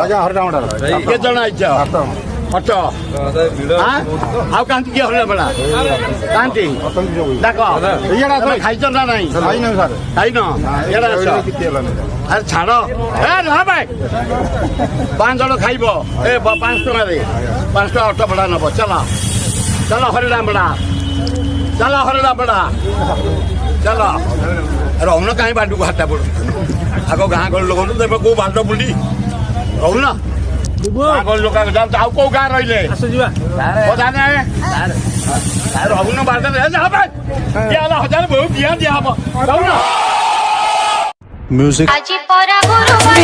ଆଜ୍ଞା ହରିରାମଡ଼ା କେତେ ଜଣ ଆଇଛ ଅଟ ଆଉ କାନ୍ତି କିଏ ହରିଲା ବେଳା କାନ୍ତି ଡାକ ଇଆଡ଼େ ତମେ ଖାଇଛ ନା ନାହିଁ ଖାଇନାହିଁ ସାର୍ ଖାଇନ ଇଆଡ଼େ ଆସ ଆରେ ଛାଡ଼ ଏ ରହ ଭାଇ 5 ଜଣ ଖାଇବ ଏ 5 ଟଙ୍କାରେ 5 ଟଙ୍କା ଅଟୋ ଭଡ଼ା ନେବ ଚାଲ ଚାଲ ହରିରାମଡ଼ା ଚାଲ ହରିରାମଡ଼ା ଚାଲ ରହୁନ କାହିଁ ବାଟକୁ ହାଟା ପଡ଼ୁ ଆଗ ଗାଁ ଗହଳି ଲୋକ ତେବେ କୋଉ ବାଟ ବୁଲି ରହୁନ ଗାଁ ଗହଳି ଲୋକ ଯାଉଛ ଆଉ କୋଉ ଗାଁ ରହିଲେ ରହୁନ ବାଟରେ ଦିଆହେଲା 1000 ବହୁ ଦିଆହବ ରହୁନ Music. ଆଜି ପରା ଗୁରୁବାର